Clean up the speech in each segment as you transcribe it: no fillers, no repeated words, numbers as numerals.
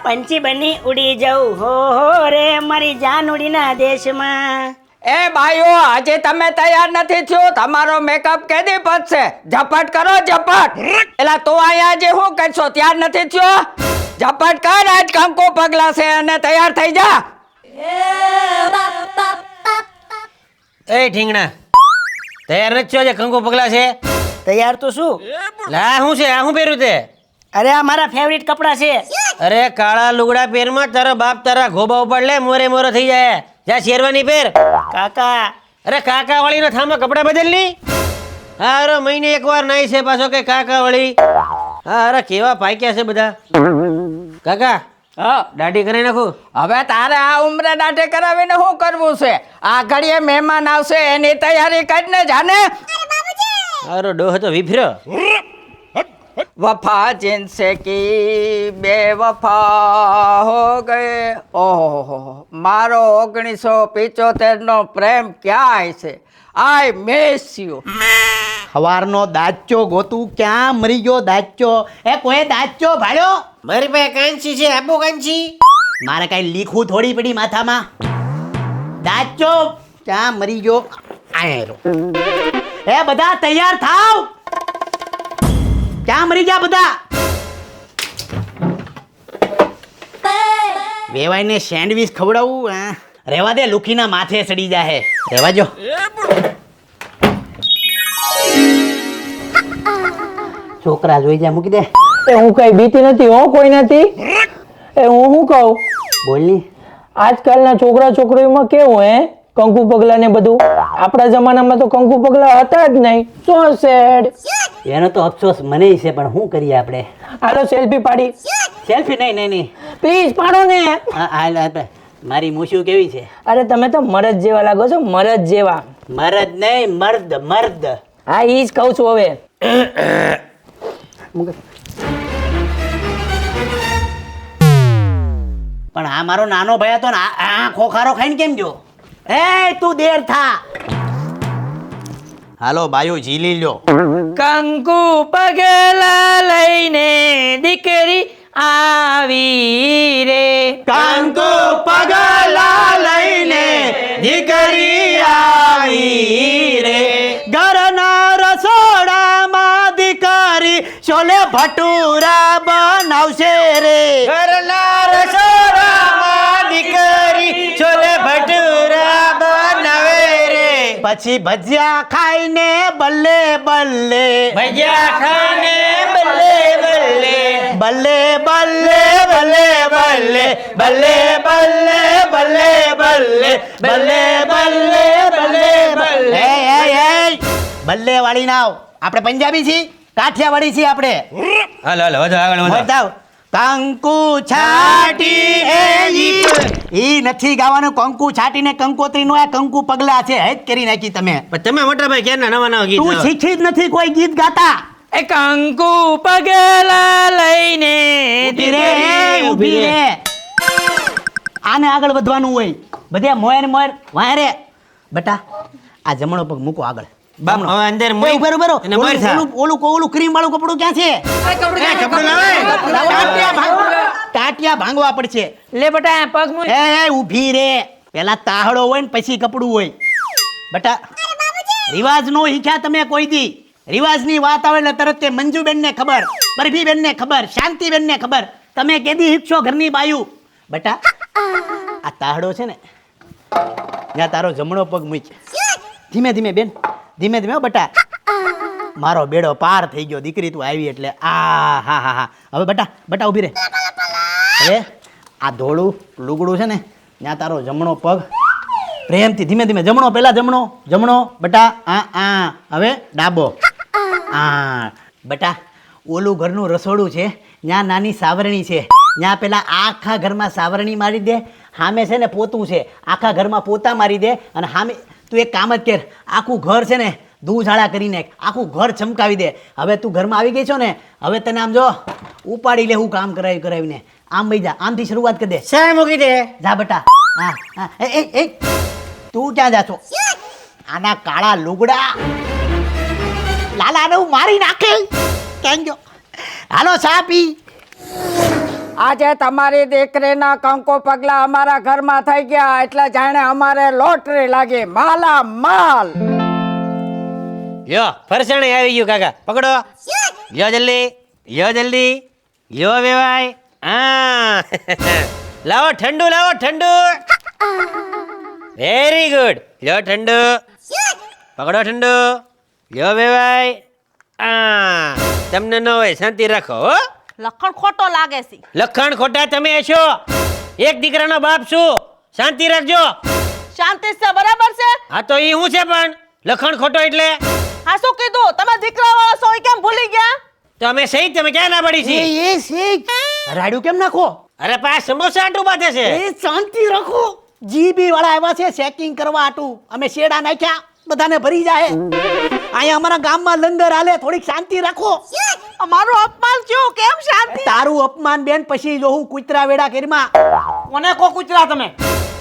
પંછી બની ઉડી જાઉં હો રે મારી જાન ઉડીના દેશમાં. એ ભાઈઓ, આજે તમે તૈયાર નથી થયો, તમારો મેકઅપ કેદી પતશે? ઝપટ કરો ઝપટ. એલા તું અહીંયા આજે શું કરશો? તૈયાર નથી થયો? ઝપટ કર, આજ કંકુ પગલા છે અને તૈયાર થઈ જા. એ ઠીંગણા, તૈયાર નથી થયો? કંકુ પગલા છે. તૈયાર તો શું? લા શું છે? આ શું પહેર્યું તે? અરે આ મારા ફેવરિટ કપડા છે. અરે કાળા લુગડા પહેરમાં તારો બાપ તારા ઘોબા ઉપર લે મોરે મોરો થઈ જાય. જા શેરવાની પહેર. કાકા અરે કાકા વાળી નો થાંભા કપડા બદલ ની. હા અરે મહિને એકવાર નાઈ છે પાછો કે કાકા વાળી. હા અરે કેવા પાક્યા છે બધા. કાકા હા, દાઢી કરી નાખું. હવે તારે આ ઉંમરે દાઢી કરાવીને શું કરવું છે? આ ઘડીએ મહેમાન આવશે, એની તૈયારી કરીને જાને. અરે ડોહ તો વિફર્યો. वफा जिनसे की बेवफा हो गए. ओहो, मारो 1975 નો પ્રેમ ક્યાં છે? I miss you. સવારનો દાચો ગોતું ક્યાં મરી ગયો દાચો? એ કોઈ દાચો ભાડ્યો? મારી પાસે કાંચી છે, આપો કાંચી. મારે કઈ લીખું થોડી પડી માથામાં. દાચો ક્યાં મરી ગયો? આયરો. એ બધા તૈયાર થાવ. ક્યાં મરી ગયા બધા? વેવાઈને સેન્ડવીચ ખવડાવું? રેવા દે, લુખીના માથે સડી જાહે. રેવા જો. છોકરા જોઈ જા, મૂકી દે. એ હું કઈ બીતી નથી હો, કોઈ નથી. એ હું શું કહું, બોલની. આજકાલના છોકરા છોકરીઓમાં કેવું હે કંકુ પગલા ને બધું. આપણા જમાનામાં તો કંકુ પગલા હતા જ નહીં. સો સેડ. એનો તો અફસોસ મને છે, પણ શું કરીએ આપણે? હાલો સેલ્ફી પાડી. સેલ્ફી નહીં. પ્લીઝ પાડો ને. મારી મૂછું કેવી છે? અરે તમે તો મરદ જેવા લાગો છો, મરદ જેવા. મરદ નહીં, મર્દ. હા ઈ જ કહું છું હવે. પણ આ મારો નાનો ભાઈ હતો ને, આ ખોખારો ખાઈને કેમ ગયો? એ તું દેર થા. હાલો બાયો ઝીલી લ્યો. કંકુ પગલા લઈને દીકરી આવી રે. કંકુ પગલા લઈને દીકરી આવી રે. ઘરના રસોડામાં દીકરી છોલે ભટુરા બનાવશે રે. ઘરના રસોડામાં દીકરી છોલે ભટુરા બનાવે રે. પછી ભજીયા ખાઈને બલ્લે બલ્લે. ભજીયા ખાને બલ્લે બલ્લે. બલ્લે બલ્લે બલ્લે બલ્લે. બલ્લે બલ્લે બલ્લે બલ્લે. બલ્લે બલ્લે બલ્લે બલ્લે. બલ્લે વાળી નાવ. આપણે પંજાબી છીએ, કાઠિયાવાડી છીએ આપણે. હાલો હાલો વધો આગળ વધો. બતાવ. કંકુ છાટી ઈ નથી ગાવાનું. કંકુ છાટીને કંકોત્રી નો આ કંકુ પગલા છે. હેત કરી નાખી તમે. પણ તમે મોટા ભાઈ ક્યારના નવા ગીત તું ગાઓ? શીખી જ નથી કોઈ ગીત ગાતા. એ કંકુ પગલા લઈને ઊભી રે, ઊભી રે. આને આગળ વધવાનું હોય. બધે મોયર વાય રે. બેટા આ જમણો પગ મૂકો આગળ. બાપ હવે અંદર મોય ઉભેરો અને મોય થા. ઓલું ક્રીમ વાળું કપડું ક્યાં છે? કપડું લાવે. ટાટિયા ભાંગવા પડશે. લે બટા પગ મૂક. એ ઊભી રે. પેલા તાહડો હોય ને પછી કપડું હોય. બેટા રિવાજ નો શીખ્યા તમે કોઈ દી? રિવાજની વાત આવે એટલે તરત તે મંજુબેન ને ખબર, બરફીબેન ને ખબર, શાંતિબેન ને ખબર. તમે કેદી શીખશો ઘરની બાયું? બેટા આ તાહડો છે ને, ત્યાં તારો જમણો પગ મૂક. ધીમે ધીમે બેન, ધીમે હો બેટા. મારો બેડો પાર થઈ ગયો દીકરી તું આવી એટલે. હા. હવે બેટા ઊભી રે. હવે આ ધોળું લુગડું છે ને, ત્યાં તારો જમણો પગ પ્રેમથી ધીમે જમણો. પેલા જમણો બેટા. હવે ડાબો. બેટા ઓલું ઘરનું રસોડું છે, ત્યાં નાની સાવરણી છે. ત્યાં પેલા આખા ઘરમાં સાવરણી મારી દે. સામે છે ને પોતું છે, આખા ઘરમાં પોતા મારી દે. અને સામે તું એક કામ જ કર, આખું ઘર છે ને ધૂળઝાળા કરી નાખ, આખું ઘર ચમકાવી દે. હવે તું ઘરમાં આવી ગઈ છો ને, હવે તને આમ જો ઉપાડી લે. હું કામ કરાવીને આમ ભાઈ જા, આમથી શરૂઆત કરી દે. શા મૂકી દે. જા બેટા. એ તું ક્યાં જા છો? આના કાળા લુગડા લાલાને હું મારી નાખે. કેમ ગયો? હાલો ચા પી. આજે તમારી દીકરીના કંકુ પગલા અમારા ઘરમાં થઈ ગયા એટલે જાણે અમારે લોટરી લાગી માલા માલ. લ્યો ફરસાણે આવી ગયું કાકા પકડો. લ્યો જલ્દી લ્યો જલ્દી લ્યો વેવાય. હા લાવો ઠંડુ લાવો ઠંડુ. Very good. લ્યો ઠંડુ પકડો ઠંડુ. લ્યો વેવાય. આ તમને ન હોય શાંતિ રાખો હો. લખણ ખોટો લાગે છે. લખાણ ખોટા તમે છો. એક દીકરાનો બાપ છું. શાંતિ રાખજો. શાંતિ છે બરાબર છે. હા તો ઈ હું છે પણ લખાણ ખોટો એટલે હા શું કીધું તમે દીકરા વાળા છો એ કેમ ભૂલી ગયા? તો અમે સહી તમે ક્યાં ના પડી છે. એ શેક રાડ્યું કેમ નાખો? અરે પા સમોસા આટલું બાંધે છે. એ શાંતિ રાખો. જીબી વાળા આવ્યા છે ચેકિંગ કરવા આટું. અમે શેડા નાખ્યા બધાને ભરી જાય. અહીંયા અમારા ગામમાં લંગર હાલે, થોડીક શાંતિ રાખો. અમારું અપમાન થયું કેમ શાંતિ? તારું અપમાન બેન પછી જોઉં કૂતરા વેડા કરીમાં. કોને કો કૂતરા તમે?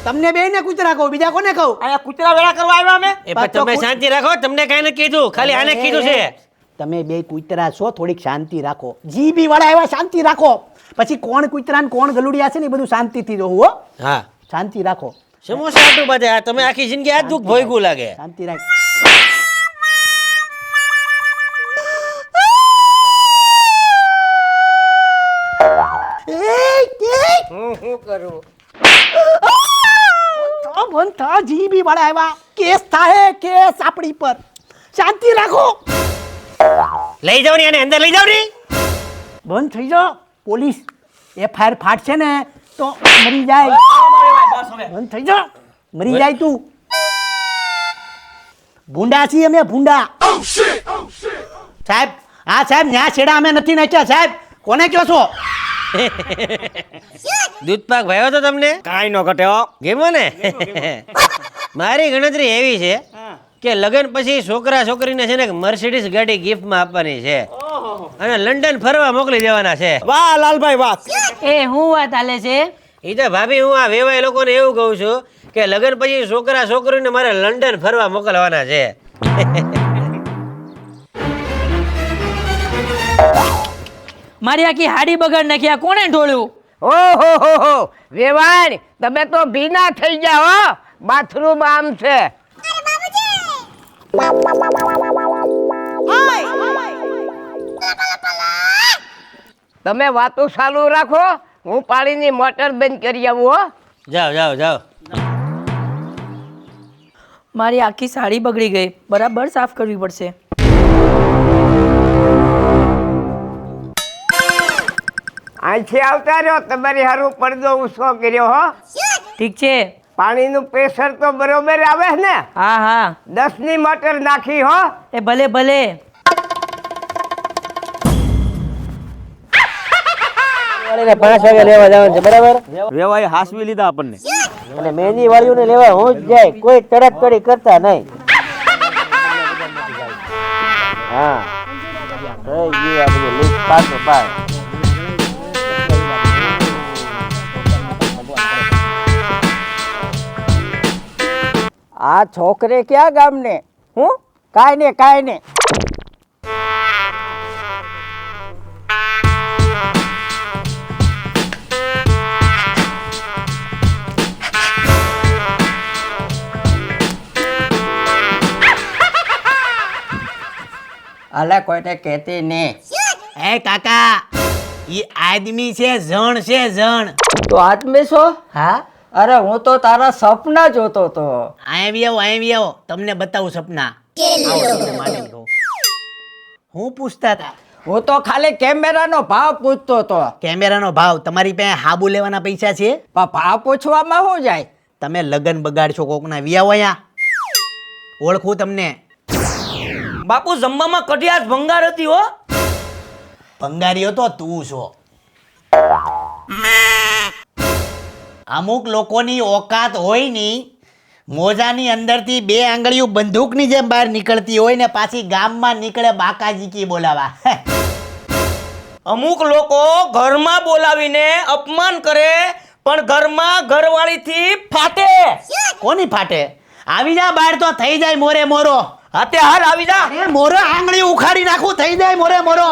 તમને બે ને કૂતરા કહું, બીજા કોને કહું? અહીંયા કૂતરા વેળા કરવા આવ્યા અમે? એ પણ તમે શાંતિ રાખો. તમને કઈ નથી કીધું, ખાલી આને કીધું છે. તમે બે કૂતરા છો, થોડીક શાંતિ રાખો. જીબી વાળા આવ્યા, શાંતિ રાખો. પછી કોણ કૂતરા ને કોણ ગલુડિયા છે ને એ બધું શાંતિથી જોવું હો. હા શાંતિ રાખો. સમોસા આટલું બાંધે. આ તમે આખી જિંદગી આ દુઃખ ભોગવું લાગે. શાંતિ રાખ. શું કરું? જીબી વાળા આવ્યા, કેસ થાય કેસ આપણી પર. શાંતિ રાખો. લઈ જાવ ને, આને અંદર લઈ જાવ ને. બંધ થઈ જાઓ. પોલીસ FIR ફાટશે ને તો મરી જાય. બંધ થઈ જાઓ. મરી જાય તું. ભૂંડા છીએ અમે, ભૂંડા. સાહેબ, હા સાહેબ, ન્યા છેડા અમે નથી નાખ્યા સાહેબ. કોને કહો છો? દૂધપાક ભાવ્યો તો તમને? કાંઈ નો ઘટે હો. ગેમો ને. મારી ગણતરી એવી છે કે લગ્ન પછી છોકરા છોકરીને છે ને મર્સિડીઝ ગાડી ગિફ્ટમાં આપવાની છે અને લંડન ફરવા મોકલી દેવાના છે. વાહ લાલભાઈ વાહ. એ હું વાત હાલે છે? એ તો ભાભી હું આ વેવાય લોકોને એવું કહું છું કે લગ્ન પછી છોકરા છોકરીને મારે લંડન ફરવા મોકલવાના છે. મારી આખી હાડી બગાડ નાખી. આ કોણે ઢોળ્યું? ઓહો હો હો વેવાણ, તમે તો ભીના થઈ ગયા હો. બાથરૂમ આમ છે. તમે વાતો ચાલુ રાખો, હું પાણીની મોટર બંધ કરી આવું હો. જાઓ જાઓ જાઓ. મારી આખી સાડી બગડી ગઈ. બરાબર સાફ કરવી પડશે. અહીંથી આવતા રહ્યો, તમારી હારું પડદો ઊંચો કર્યો હો. ઠીક છે. પાણીનું પ્રેશર તો બરોબર આવે ને? હા હા 10ની મોટર નાખી હો. એ ભલે ભલે. વાળીને 5 વાગે લેવા જવાનું છે બરાબર? વેવાય હાસવી લીધા આપણને. અને મહેંદી વાળીઓને લેવા હું જ જાય, કોઈ તડક કડી કરતા નહીં. હા થઈ ગયું આ બધું લીક પાછો પાડ. આ છોકરે ક્યાં ગામને? હું કાંઈ ને કાંઈ ને. અલે કોઈને કહેતી નહીં. એ કાકા, ઈ આદમી છે, જણ છે, જણ. તો આદમી છો? હા, અરે હું તો તારા સપના જોતો તો. આવી આવો, તમને બતાવું સપના. આવો, તમને માની દઉં. હું પૂછતા હતા? હું તો ખાલી કેમેરાનો ભાવ પૂછતો તો. કેમેરાનો ભાવ? તમારી પાસે હાબુ લેવાના પૈસા છે? પણ ભાવ પૂછવામાં શું જાય? તમે લગન બગાડશો કોકના. વિયાવો અહીંયા, ઓળખું તમને. બાપુ જમવામાં કઢિયાર ભંગાર હતી હો. ભંગારીઓ તો તું છો. અમુક લોકોની ઓકાત હોય ની, મોજાની અંદરથી 2 આંગળીઓ બંદૂકની જેમ બહાર નીકળતી હોય ને પાછી ગામમાં નીકળે બાકાજીકી બોલાવા. અમુક લોકો ઘરમાં બોલાવીને અપમાન કરે પણ ઘરમાં ઘરવાળીથી ફાટે. કોની ફાટે? આવી જા બહાર તો થઈ જાય મોરે મોરો. હાથે હાલ આવી જા એ મોરે આંગળી ઉખાડી નાખું થઈ જાય મોરે મોરો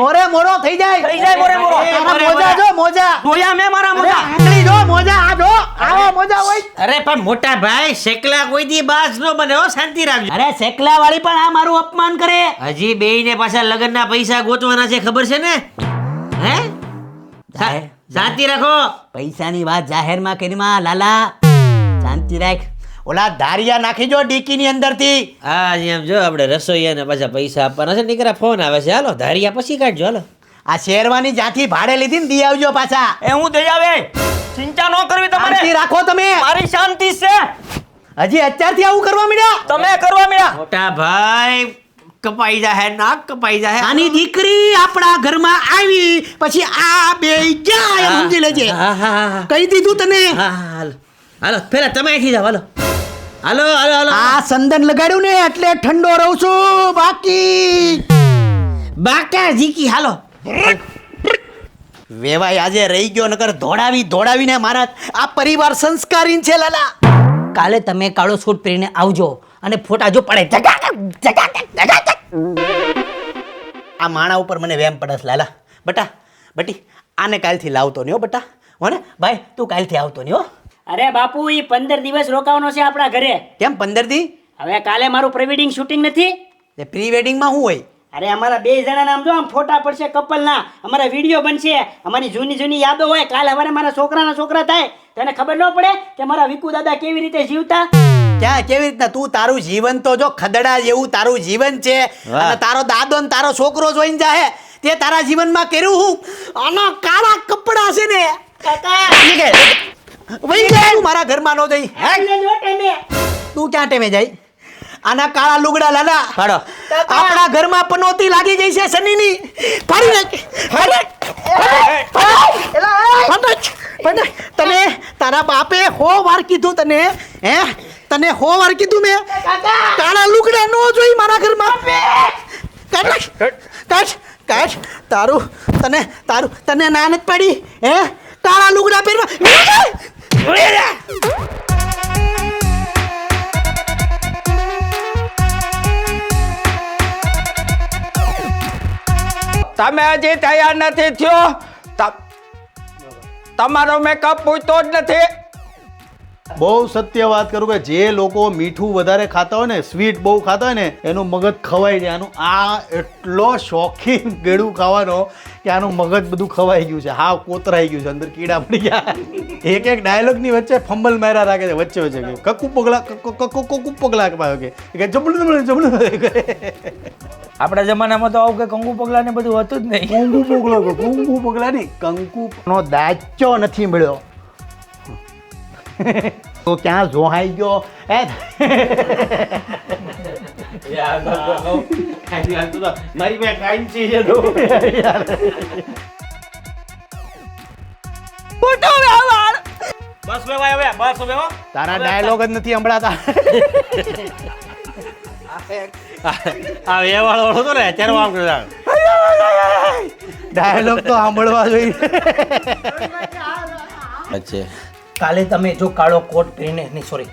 મોરે મોરો થઈ જાય તારા મોજા જો મોજા જોયા મેં મારા અરે આંગળી જો મોજા આ જો આવો મોજા હોય અરે પણ મોટા ભાઈ શેકલા કોઈ દી બાજ નો બને હો, શાંતિ રાખજો. અરે સેકલા વાળી પણ આ મારું અપમાન કરે હજી બેયને પાછા લગ્નના પૈસા ગોતવાના છે, ખબર છે ને? હે શાંતિ રાખો. પૈસાની વાત જાહેરમાં કરીમાં લાલા શાંતિ રાખ ઓલા ધારિયા નાખી જો ડીકીની અંદરથી હા એમ જો આપણે રસોઈયાને પાછા પૈસા આપવાના છે, નીકળ્યા ફોન આવે છે. હાલો ધારિયા પછી કાઢજો. હાલો આ શેરવાની જાથી ભાડે લીધી ને દી આવજો પાછા એ હું દઈ આવે ચિંતા ન કરવી શાંતિ તમારે રાખો તમે મારી શાંતિ છે હજી અત્યારથી આવું કરવા મળ્યા તમે કરવા મળ્યા મોટા ભાઈ કપાઈ જાહે, નાક કપાઈ જાહે. આની દીકરી આપણા ઘરમાં આવી પછી આ બે જાય એમ સમજી લેજે હા હા હા કહી દીધું તને હા હા હાલો હાલો પેલા તમે અહીંથી જાઓ. હાલો હાલો હાલો હાલો આ સંદન લગાડ્યું ને એટલે ઠંડો રહું છું બાકી બાકા જીકી. હાલો વેવાય આજે રહી ગયો નકર દોડાવીને મારા આ પરિવાર સંસ્કારી છે લાલા કાલે તમે કાળો સૂટ પહેરીને આવજો અને ફોટા જો પડે આ માણા ઉપર મને વેમ પડસ લાલા બટી આને કાલથી લાવતો નહીં હો બટા હો ને ભાઈ તું કાલથી આવતો નહીં હો અરે બાપુ ઈ 15 દિવસ રોકાવાનો છે આપણા ઘરે. કેમ 15 દી હવે કાલે મારું પ્રી વેડિંગ શૂટિંગ નથી. એ પ્રી વેડિંગમાં શું હોય અરે અમારા બે જણાના આમ જો આમ ફોટા પડશે કપલના, અમારા વિડીયો બનશે, અમારી જૂની યાદો હોય. કાલે હવારે મારા છોકરાના છોકરા થાય તને ખબર ન પડે કે મારા વિકુ દાદા કેવી રીતે જીવતા. ક્યાં કેવી રીતના તું તારું જીવન તો જો ખદડા જેવું તારું જીવન છે અને તારો દાદો ને તારો છોકરો જોઈને જાહે તે તારા જીવનમાં કર્યું હું આના કાળા કપડા છે ને વઈ જા તું મારા ઘરમાં નો જઈ તું ક્યાં ટેમે જાય આના કાળા લુગડા લાલા પાડો. આપણા ઘરમાં પનોતી લાગી ગઈ છે શનિની ફાડી નાખ તને તારા બાપે હો વાર કીધું તને હે તને હો વાર કીધું મેં કાળા લુગડા નો જોઈ મારા ઘરમાં કાઢ તારું તને ના નથી પડી હે કાળા લુગડા પહેરવા તમે હજી તૈયાર નથી થયો તમારો મેકઅપ પૂછતો જ નથી. બહુ સત્ય વાત કરું કે જે લોકો મીઠું વધારે ખાતા હોય ને સ્વીટ બહુ ખાતા હોય ને એનું મગજ ખવાઈ જાય. આનું આ એટલો શોખીન ગળું ખાવાનો કે આનું મગજ બધું ખવાઈ ગયું છે, હા કોતરાઈ ગયું છે, અંદર કીડા પડી ગયા. એક ડાયલોગની વચ્ચે ફંબલ માર્યા રાખે છે વચ્ચે કે કકુ પગલા કે જબલું. આપણા જમાનામાં તો આવું કે કંકુ પગલા ને બધું હતું જ નહીં. કંકુ પગલા નહીં, કંકુનો દાચ્યો નથી મળ્યો તો ક્યાં જોહાઈ ગયો મારી બે કાઈ છે બસ હવે બસ હવે તારા ડાયલોગ જ નથી સંભળાતા. આ વેવાળો હતો ને અત્યારે આમ કરતા ડાયલોગ તો સાંભળવા જોઈએ. અચ્છા કાલે તમે જો કાળો કોટ પહેરીને નહીં સોરી